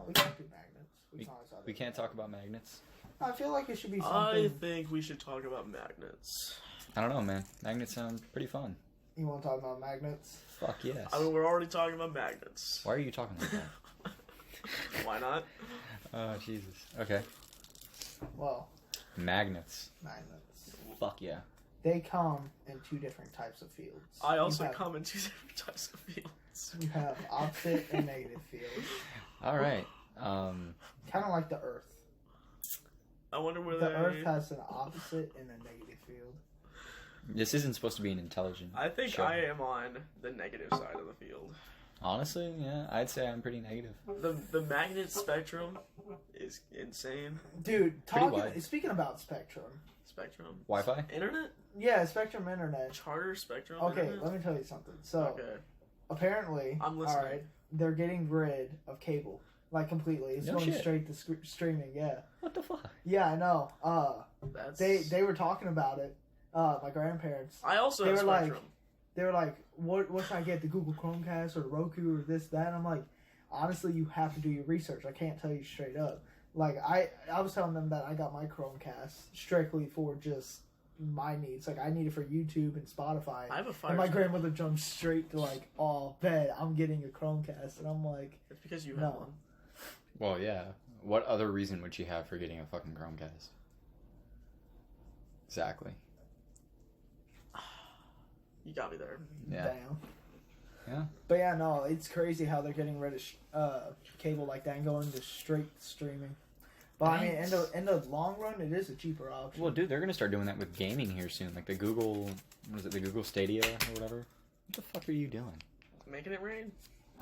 we can't do magnets. We can't talk about magnets. I feel like it should be something. I think we should talk about magnets. I don't know, man. Magnets sound pretty fun. You want to talk about magnets? Fuck yes. I mean, we're already talking about magnets. Why are you talking like that? Why not? Oh, Jesus. Okay. Well, Magnets. magnets. Fuck yeah. They come in two different types of fields. I also come in two different types of fields. You have opposite and negative fields. All right. Kind of like the Earth. I wonder where The Earth has an opposite and a negative field. This isn't supposed to be an intelligent I think show. I am on the negative side of the field. Honestly, yeah, I'd say I'm pretty negative. The magnet spectrum is insane. Dude, wide. speaking about Spectrum. Spectrum? Wi-Fi? Internet? Yeah, Spectrum Internet. Charter spectrum? Okay, Internet? let me tell you something. So, Okay. apparently, I'm listening. alright, they're getting rid of cable. Like, completely. It's No going shit. straight to streaming, yeah. What the fuck? Yeah, I know. That's... They were talking about it. My grandparents. I also they have were like- Spectrum. They were like, what should I get? The Google Chromecast or Roku or this, that? And I'm like, honestly, you have to do your research. I can't tell you straight up. Like, I was telling them that I got my Chromecast strictly for just my needs. Like, I need it for YouTube and Spotify. I have a Fire And my Stick. grandmother jumped straight to like, oh, bet I'm getting a Chromecast. And I'm like, It's because you have No. one. Well, yeah. What other reason would she have for getting a fucking Chromecast? Exactly. You got me there. Yeah. damn. Yeah. But yeah, no, it's crazy how they're getting rid of cable like that and going to straight streaming. But I mean, in the long run, it is a cheaper option. Well, dude, they're gonna start doing that with gaming here soon. Like the Google, what is it, the Google Stadia or whatever? What the fuck are you doing? Making it rain?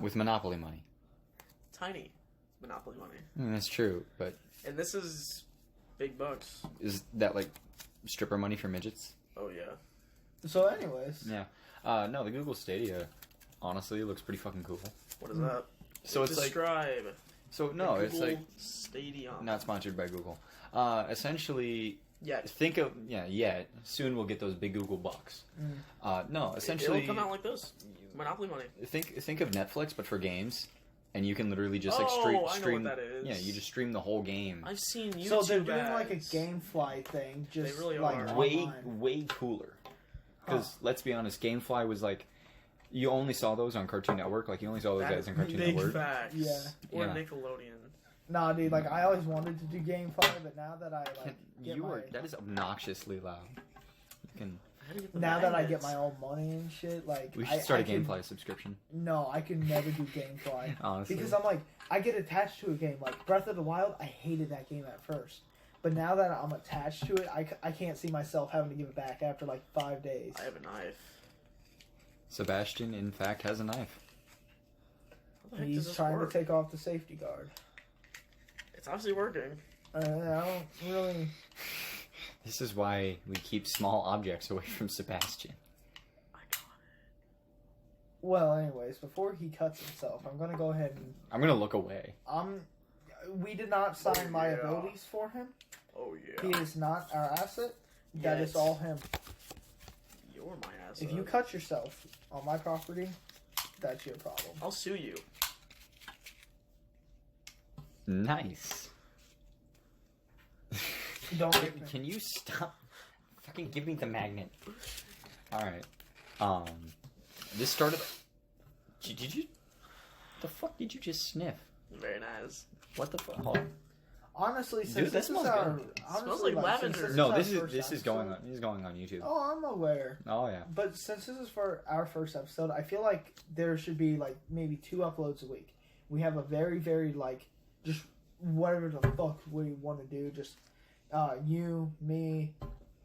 With Monopoly money. Tiny Monopoly money. I mean, that's true, but And this is big bucks. is that like stripper money for midgets? Oh, yeah. So, anyways, Yeah. No, the Google Stadia, honestly, looks pretty fucking cool. What is that? So it's like, Describe. so no, the it's Google like Stadium. not sponsored by Google. Essentially, Yet. think of soon we'll get those big Google bucks. No, essentially, It'll come out like this. Monopoly money. think of Netflix but for games, and you can literally just like Oh, straight I know what stream. that is. Yeah, you just stream the whole game. I've seen YouTube so they're doing like a ads. GameFly thing, just They really like are. Way cooler. Because let's be honest, GameFly was like you only saw those on Cartoon Network. Like you only saw those That guys on Cartoon big Network. facts. Yeah. Or Yeah. Nickelodeon. Nah, dude, like I always wanted to do GameFly, but now that I like get You my, were that is obnoxiously loud. You can. How do you get the now that I get magnets? my own money and shit, like We should I start a can- GameFly subscription. No, I can never do GameFly Honestly, because I'm like I get attached to a game. Like Breath of the Wild, I hated that game at first, but now that I'm attached to it, I can't see myself having to give it back after like 5 days. I have a knife. Sebastian, in fact, has a knife. How the heck does He's this trying work? to take off the safety guard. It's obviously working. I don't really. This is why we keep small objects away from Sebastian. I got Well, anyways, before he cuts himself, I'm gonna go ahead and I'm gonna look away. we did not sign Oh, yeah. liabilities for him. it. Oh, yeah. He is not our asset. That Yes. is all him. You're my ass. If you cut yourself on my property, that's your problem. I'll sue you. Nice. Don't hit me. Can you stop? Fucking give me the magnet. All right. This started. Did you? The fuck did you just sniff? Very nice. What the fuck? Hold on. Honestly, Dude, since that this is smells our, good. honestly, Smells like lavender. since No, our this first is going on. episode- This is going on YouTube. Oh, I'm aware. Oh yeah. But since this is for our first episode, I feel like there should be like maybe 2 uploads a week. We have a very, very like just whatever the fuck we want to do. Just you, me,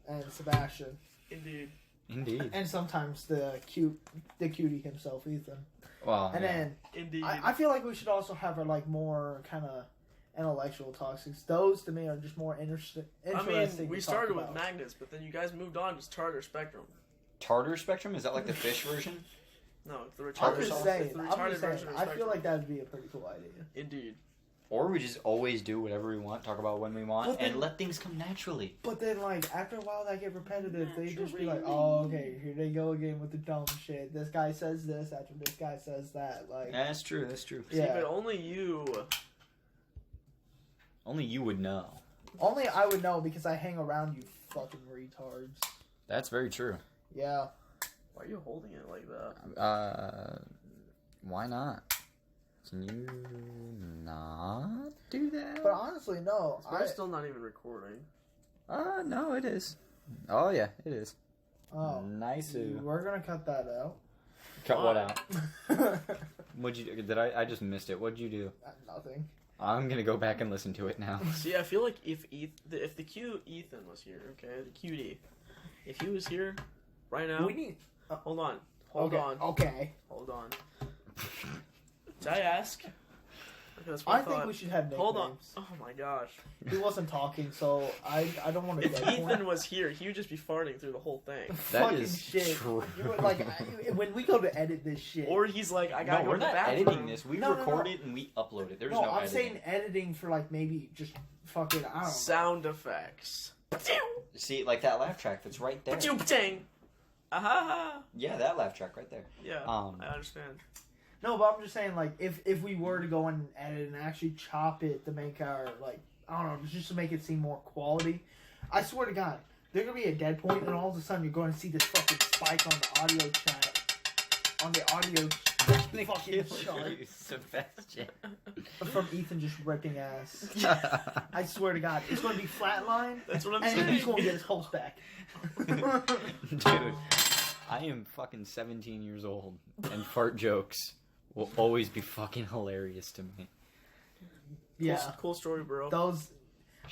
and Sebastian, Indeed. Indeed. and sometimes the cutie himself, Ethan. Well. And yeah. then Indeed. I feel like we should also have our like more kind of intellectual talks. 'Cause those to me are just more interesting. I mean, we to started talk with about. magnets, but then you guys moved on to Charter Spectrum. Tartar Spectrum, is that like the fish version? No, the I'm retarded. just it's saying. the I'm retarded just saying. version of I feel Spectrum. like that'd be a pretty cool idea. Indeed. Or we just always do whatever we want, talk about when we want, But then- and let things come naturally. But then, like, after a while, that get repetitive. They just be like, oh, okay, here they go again with the dumb shit. This guy says this after this guy says that. Like, That's true. That's true. See, Yeah. but only you Only you would know. Only I would know because I hang around you fucking retards. That's very true. Yeah. Why are you holding it like that? Why not? Can you not do that? But honestly, no. We're still not even recording. No, it is. Oh yeah, it is. Oh. Nice. We're gonna cut that out. Cut what out? What'd you do? I just missed it. What'd you do? Nothing. I'm gonna go back and listen to it now. See, I feel like if the cute Ethan was here, okay, the cutie, if he was here right now, We need. hold on, hold Okay. on, Okay. hold on. Did I ask? Okay, that's what I I thought. think we should have nicknames. Hold on. Oh my gosh. He wasn't talking, so I don't want to. If Ethan was here, he would just be farting through the whole thing. That Fucking is shit. true. You would, like when we go to edit this shit. Or he's like, I gotta No, go we're to the not bathroom. editing this. We No, no, record no. it and we upload it. There's no, no I'm editing. saying editing for like maybe just fucking I don't know. Sound effects. See, like that laugh track that's right there. Ba-ting. Aha. Yeah, that laugh track right there. Yeah, I understand. No, but I'm just saying like if we were to go and edit and actually chop it to make our like I don't know just to make it seem more quality, I swear to God, there's gonna be a dead point and all of a sudden you're going to see this fucking spike on the audio chat on the audio fucking chart Sebastian. from Ethan just ripping ass. I swear to God, it's going to be flatline. That's what I'm and saying. he's going to get his pulse back. Dude, I am fucking 17 years old, and fart jokes will always be fucking hilarious to me. Yeah, Cool story, bro. those.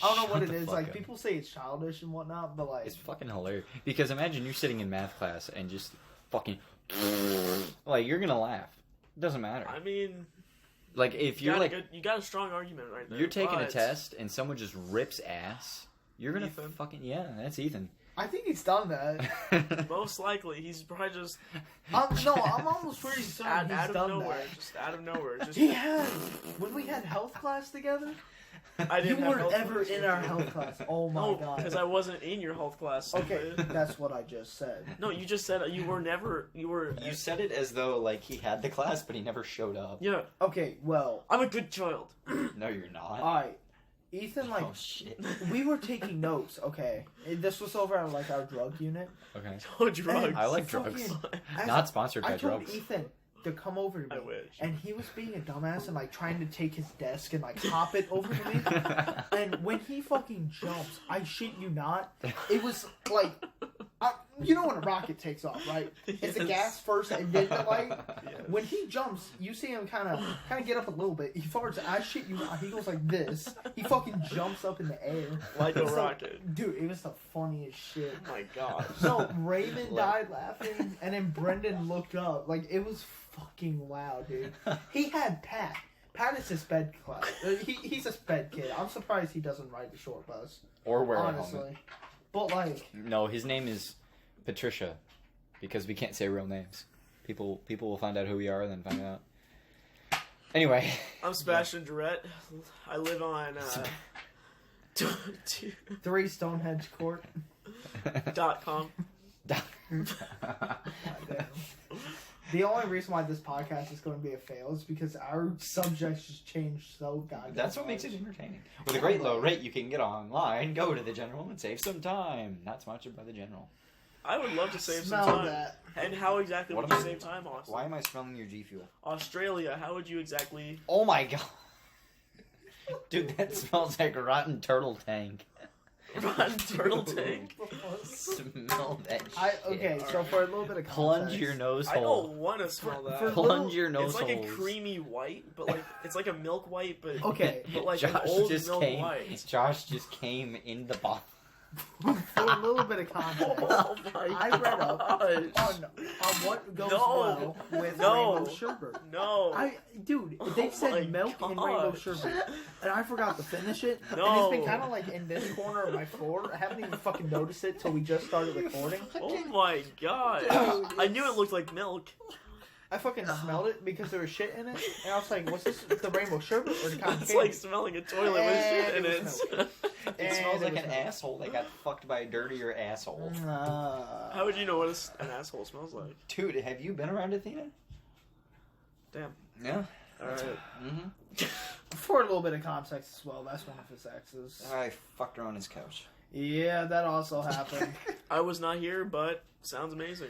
I don't know what Shut it the is. fuck Like up. people say it's childish and whatnot, but like It's fucking hilarious. Because imagine you're sitting in math class and just fucking like you're gonna laugh. It doesn't matter. I mean, Like if you're like you got a strong argument right there. you're taking a but- test and someone just rips ass, you're gonna Ethan. fucking that's Ethan. I think he's done that. Most likely, he's probably just No, I'm almost pretty certain out he's of done nowhere. that. Just out of nowhere. Just He had when we had health class together. I You didn't have weren't health ever class. in our health class. Oh my No, God. because I wasn't in your health class. Okay, stupid. that's what I just said. No, you just said you were never. You were. You said it as though like he had the class, but he never showed up. Yeah, Okay, well, I'm a good child. No, you're not. alright. Ethan, like, Oh shit. we were taking notes, okay? This was over at, like, our drug unit. Okay. No drugs. I like Fucking- drugs. As Not sponsored I by told drugs. Ethan to come over to me. I wish. And he was being a dumbass and, like, trying to take his desk and, like, hop it over to me. And when he fucking jumps, I shit you not, it was, like, you know when a rocket takes off, right? It's the Yes. gas first and then the light. Yes. When he jumps, you see him kind of get up a little bit. He farts. I shit you not. He goes like this. He fucking jumps up in the air Like a So- rocket. Dude, it was the funniest shit. Oh my god. So Raymond Like- died laughing, and then Brendan looked up. Like it was fucking loud, dude. He had Pat. Pat is a sped class. He's a sped kid. I'm surprised he doesn't ride the short bus. Or wear a Honestly, helmet. but like, No, his name is Patricia, because we can't say real names. People will find out who we are and then find out. Anyway, I'm Sebastian Durrett. I live on 3 Stonehenge Court. .com. Goddamn. The only reason why this podcast is going to be a fail is because our subjects just changed so goddamn. that's what makes it much. entertaining. With a great low rate, you can get online, go to the General, and save some time. Not sponsored by the General. I would love to save Smell some time. that. And how exactly What would you am I- save time, Austin? Why am I smelling your G Fuel? Australia, how would you exactly... Oh my god. Dude, that smells like a rotten turtle tank. Rotten turtle tank? Smell that shit. Okay, so for a little bit of context, Plunge your nose I hole. don't want to smell that. for- Plunge your nose It's like holes. a creamy white, but like it's like a milk white, but Okay, but like Josh an old just milk came. white. Josh just came in the bottle. for a little bit of context, Oh my I read up gosh. on what goes No. well with No. rainbow sherbet. No. Dude, Oh they my said milk and rainbow gosh. sherbet, and I forgot to finish it. And No. it's been kind of like in this corner of my floor. I haven't even fucking noticed it till we just started recording. Oh my god. Dude, I knew it looked like milk. I fucking smelled it because there was shit in it, and I was like, "What's this? The rainbow sherbet or the cotton It's candy?" like smelling a toilet with shit in And it. it It And smells it like was an milk. asshole that got fucked by a dirtier asshole. How would you know what an asshole smells like? Dude, have you been around Athena? Damn. Yeah. Alright. Mm-hmm. for a little bit of context as well, that's one of his exes. I fucked her on his couch. Yeah, that also happened. I was not here, but sounds amazing.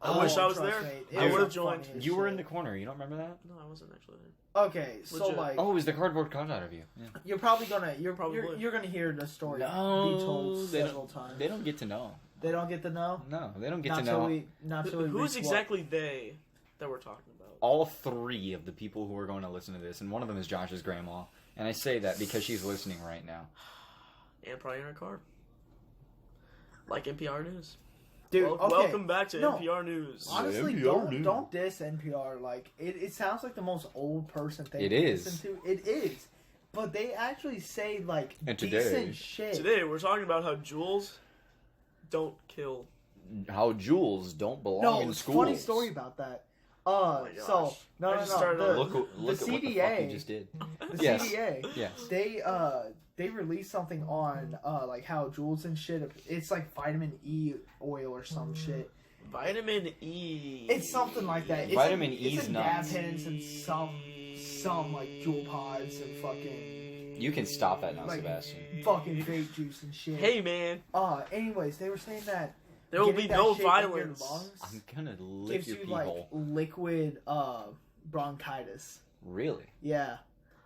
I Oh, wish I was trust there. me, it I was would have the joined. funniest You were in shit. the corner. You don't remember that? No, I wasn't actually there. Okay, so Legit. like, Oh, it was the cardboard cutout of you. Yeah. you're probably gonna Probably. you're gonna hear the story No, be told they several times. They don't get to know. They don't get to know. No, they don't get Not to till know. not till we Who's reach exactly they that we're talking about? All 3 of the people who are going to listen to this, and one of them is Josh's grandma. And I say that because she's listening right now. And probably in our car. Like NPR News. Dude, Well, okay. Welcome back to No. NPR News. Honestly, NPR news. don't diss NPR. Like it sounds like the most old person thing It to is. listen to. It is, but they actually say like And today- decent shit. Today we're talking about how Jules don't kill. How jewels don't belong No, in it's a schools. funny story about that. my So gosh. no, I no, just no. started The, on- Look at the what the fuck CDA, you just did. the Yes. CDA, Yes. they released something on like how Jules and shit. It's like vitamin E oil or some shit. Vitamin E. It's something like that. It's Vitamin like, E's it's in nuts. dab pens and some like Jewel pods and fucking You can stop that now, Like- Sebastian. fucking vape juice and shit. Hey man, Anyways, they were saying that there will getting be that no shit in your violence. lungs I'm gonna lick gives your you pee like hole. liquid bronchitis. Really? Yeah,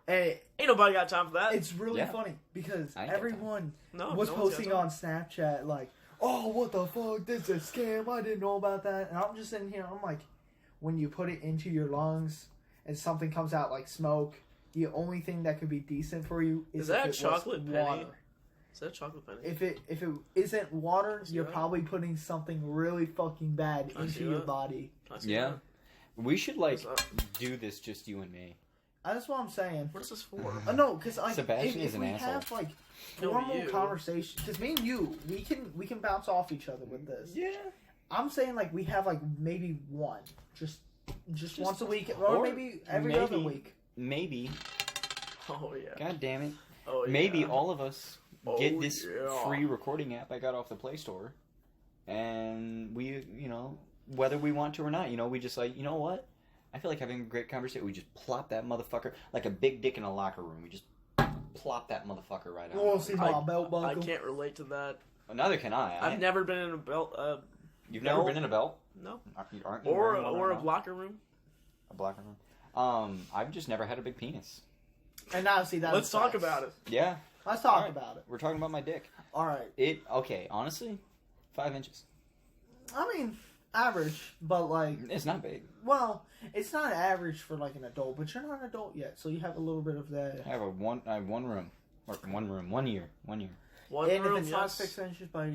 and Ain't nobody got time for that. it's really Yeah. funny because I ain't got everyone no, was no one's posting got on Snapchat like, "Oh, what the fuck? This is a scam. I didn't know about that." And I'm just sitting here. I'm like, when you put it into your lungs and something comes out like smoke, the only thing that could be decent for you is Is that if it chocolate was penny? water. Is that chocolate penny? If it isn't water, See you're that? probably putting something really fucking bad Can I into see your that? body. Can I see Yeah. that? We should like What's up? do this just you and me. That's what I'm saying. What is this for? No, because like Sebastian if is an we asshole. have like No, normal you. conversation, because me and you, we can bounce off each other with this. Yeah. I'm saying like we have like maybe one, just once a week, or or maybe every other maybe- week. Maybe. Oh yeah. God damn it. Oh yeah. Maybe all of us get Oh, this yeah. free recording app I got off the Play Store, and we, whether we want to or not, we just like, you know what? I feel like having a great conversation. We just plop that motherfucker like a big dick in a locker room. We just plop that motherfucker right out. We'll see my belt I buckle. can't relate to that. Well, neither can I. I've never been in a belt. You've never belt. been in a belt? No. Aren't you Or wearing one or right a now? locker room. A black room. I've just never had a big penis. And now see that. Let's talk about it. Yeah, Let's talk Alright. about it. we're talking about my dick. All right. Okay, honestly, 5 inches. I mean, average, but like, It's not big. well, it's not average for like an adult, but you're not an adult yet, so you have a little bit of that. I have one room. Or 1 year. 1 year. One And room, if it's not yes. 6 inches by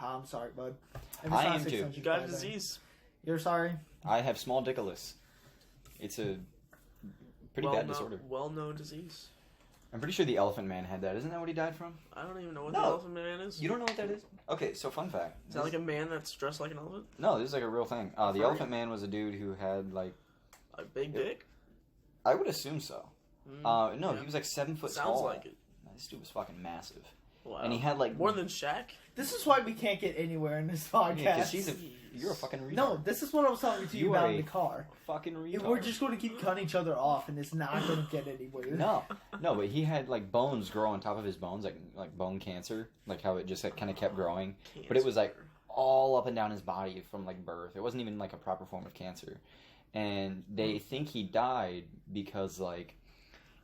I'm sorry, bud. If it's I not am 6 too. inches You got by a then, disease. You're sorry. I have small dickulus. It's a pretty bad disorder. Well-known disease. I'm pretty sure the Elephant Man had that. Isn't that what he died from? I don't even know what No. the elephant man is. You don't know what that is? Okay, so fun fact. Is that like a man that's dressed like an elephant? No, this is like a real thing. The Furry. Elephant Man was a dude who had like, A big Yep. dick? I would assume so. Mm, No, yeah. he was like 7 foot Sounds tall. like it. This dude was fucking massive. Wow. And he had like More than Shaq? This is why we can't get anywhere in this podcast. Yeah, 'cause you're a fucking retard. No, this is what I was talking to you, You about are in a the car. fucking retard. We're just going to keep cutting each other off, and it's not going to get anywhere. No, but he had like bones grow on top of his bones, like bone cancer, like how it just like, kind of kept growing. But it was like all up and down his body from like birth. It wasn't even like a proper form of cancer, and they think he died because like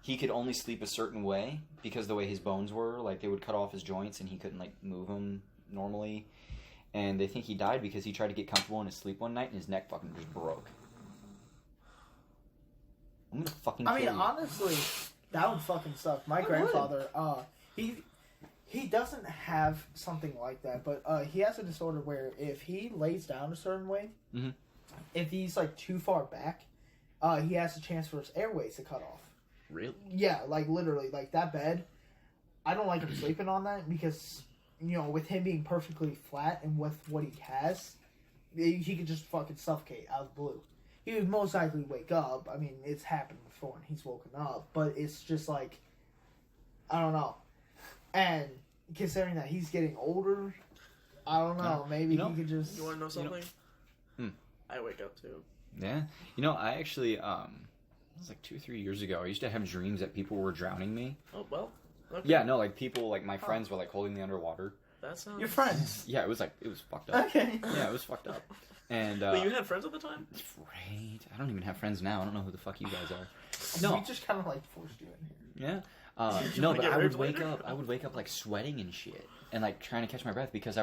he could only sleep a certain way because the way his bones were, like they would cut off his joints and he couldn't like move them normally. And they think he died because he tried to get comfortable in his sleep one night and his neck fucking just broke. I'm gonna fucking kill I mean, you. honestly, that would fucking suck. My would. grandfather, he doesn't have something like that, but he has a disorder where if he lays down a certain way, Mhm. if he's like too far back, he has a chance for his airways to cut off. Really? Yeah, like literally, like that bed. I don't like him sleeping on that because, with him being perfectly flat and with what he has, he could just fucking suffocate out of the blue. He would most likely wake up. I mean, it's happened before and he's woken up, but it's just like, I don't know. And considering that he's getting older, I don't know. Maybe You know- he could just. You want to know something? Hmm. I wake up too. Yeah. I actually, was like 2 or 3 years ago. I used to have dreams that people were drowning me. Oh well. Okay. Yeah, no, like people, like my friends were like holding me underwater. That sounds. Your friends. Yeah, it was fucked up. Okay. Yeah, it was fucked up. And Wait, you had friends at the time? right. I don't even have friends now. I don't know who the fuck you guys are. We No. just kind of like forced you in here. Yeah. Did you No, wanna but get I would raped wake later? up. I would wake up like sweating and shit, and like trying to catch my breath because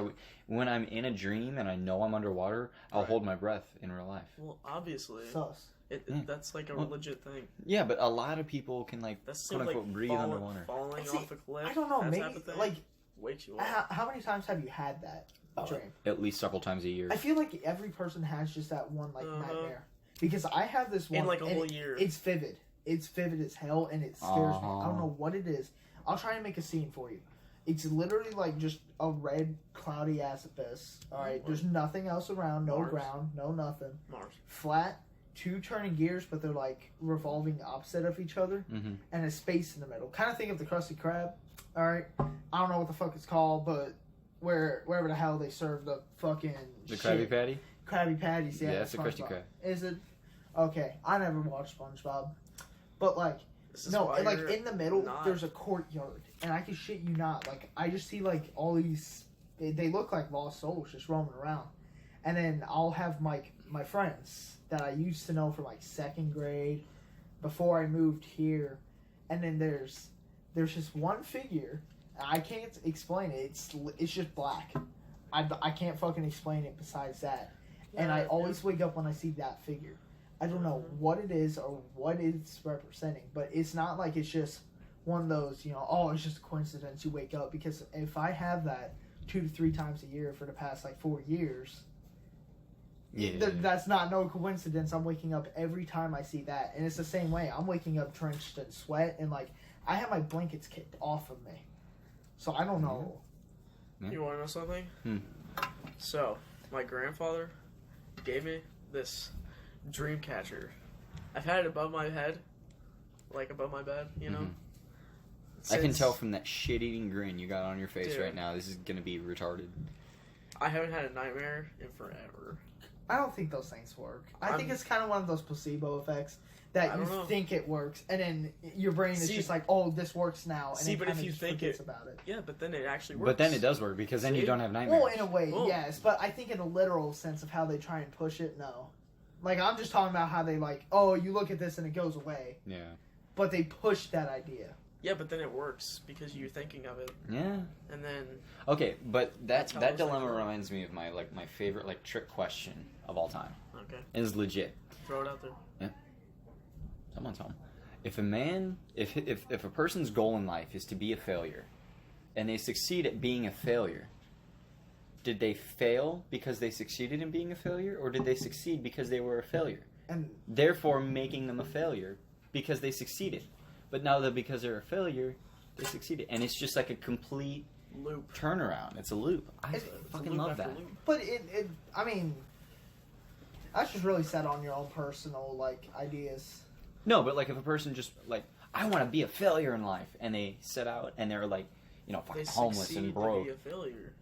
when I'm in a dream and I know I'm underwater, I'll Right. hold my breath in real life. Well, obviously, Sus. Yeah. that's like a Well, legit thing. Yeah, but a lot of people can like That's quote same like unquote breathe underwater. falling See, off a cliff. I don't know. that Maybe type of thing, like wakes you up. how many times have you had that dream? At least several times a year. I feel like every person has just that one like Uh-huh. nightmare because I have this one In like a and whole year. It's vivid. It's vivid as hell, and it scares me. I don't Uh-huh. know what it is. I'll try and make a scene for you. It's literally like just a red, cloudy ass abyss. All right, there's nothing else around. No Mars. ground. No nothing. Mars. Flat. 2 turning gears, but they're like revolving opposite of each other, Mm-hmm. and a space in the middle. Kind of think of the Krusty Krab. All right, I don't know what the fuck it's called, but wherever the hell they serve the fucking The shit. Krabby Patty. Krabby Patties, yeah. Yeah, it's a Krusty SpongeBob. Krab. Is it? Okay, I never watched SpongeBob, but like This is no, why like you're in the middle, not- there's a courtyard, and I can shit you not. Like I just see like all these, they look like lost souls just roaming around, and then I'll have my friends that I used to know from like 2nd grade, before I moved here, and then there's just one figure. I can't explain it. It's just black. I can't fucking explain it besides that. And I Yeah, always wake up when I see that figure. I don't know what it is or what it's representing, but it's not like it's just one of those, oh, it's just a coincidence you wake up. Because if I have that 2 to 3 times a year for the past like 4 years, Yeah. that's not no coincidence. I'm waking up every time I see that, and it's the same way. I'm waking up drenched in sweat, and like I have my blankets kicked off of me, so I don't know. You want to know something? Hmm. So, my grandfather gave me this dream catcher. I've had it above my head, like above my bed, you know? Mhm. I can Since- tell from that shit-eating grin you got on your face Dude. right now. This is gonna be retarded. I haven't had a nightmare in forever. I don't think those things work. I think I'm- it's kind of one of those placebo effects I that you don't know. think it works, and then your brain is See- just like, "Oh, this works now." And See, it but if kinda you just think forgets it- about it. Yeah, but then it actually works. But then it does work because then you See? don't have nightmares. Well, in a way, Well- yes, but I think in a literal sense of how they try and push it, no. Like I'm just talking about how they like, "Oh, you look at this and it goes away," Yeah. but they push that idea. Yeah, but then it works because you're thinking of it, Yeah. and then Okay, but That's how that it's like dilemma for- reminds me of my favorite like trick question of all time. okay, It is legit. throw it out there. Someone's home. If a person's goal in life is to be a failure, and they succeed at being a failure, did they fail because they succeeded in being a failure, or did they succeed because they were a failure? And Therefore, making them a failure because they succeeded. But now that because they're a failure, they succeeded, and it's just like a complete Loop. turnaround. It's a loop. I It's- It's a fucking loop love after that. loop. but I mean, that's just really set on your own personal like ideas. No, but like if a person just like I want to be a failure in life, and they set out and they're like, They fucking homeless succeed and to broke, be a failure.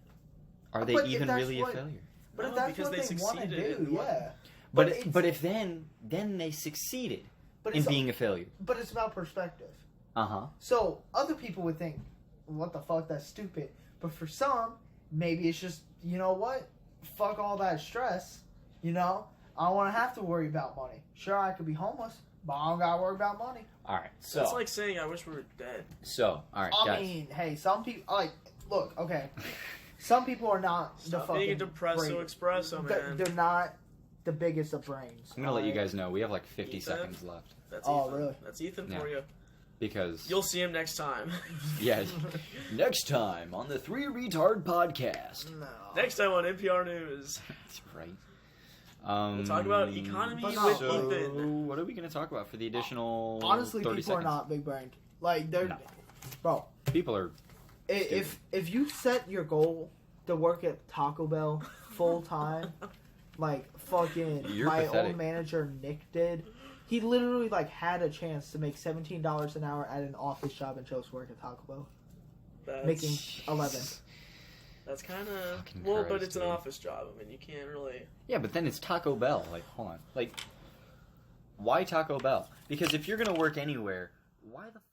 are they But if even that's really what- a failure? But No, if that's because what they they want to succeeded do, in what- yeah. But if then they succeeded But in it's being a failure. but it's about perspective. Uh-huh. So other people would think, "What the fuck? That's stupid." But for some, maybe it's just, you know what? Fuck all that stress. I don't want to have to worry about money. Sure, I could be homeless, but I don't gotta worry about money. All right. So That's like saying I wish we were dead. all right, I guys. mean, hey, some people look, okay. Some people are not the Stop fucking being a depresso greatest. espresso, man. They're not the biggest of brains. I'm gonna let you alright? guys know we have like 50 Ethan? seconds left That's Oh, Ethan. really? That's Ethan Yeah. for you. because You'll see him next time. yeah. Next time on the Three Retard Podcast. No. Next time on NPR News. That's right. We'll talk about economy But with no. Ethan. What are we gonna talk about for the additional? Honestly, 30 people are seconds? not big brained. Like they're, No. bro. People are. If you set your goal to work at Taco Bell full time, like fucking You're my pathetic. old manager Nick did, he literally like had a chance to make $17 an hour at an office job and chose to work at Taco Bell, That's, making 11. That's kind of Fucking well, but Christ, it's an dude. office job. I mean, you can't really. Yeah, but then it's Taco Bell. Like, hold on. Like, why Taco Bell? Because if you're gonna work anywhere, why the fuck?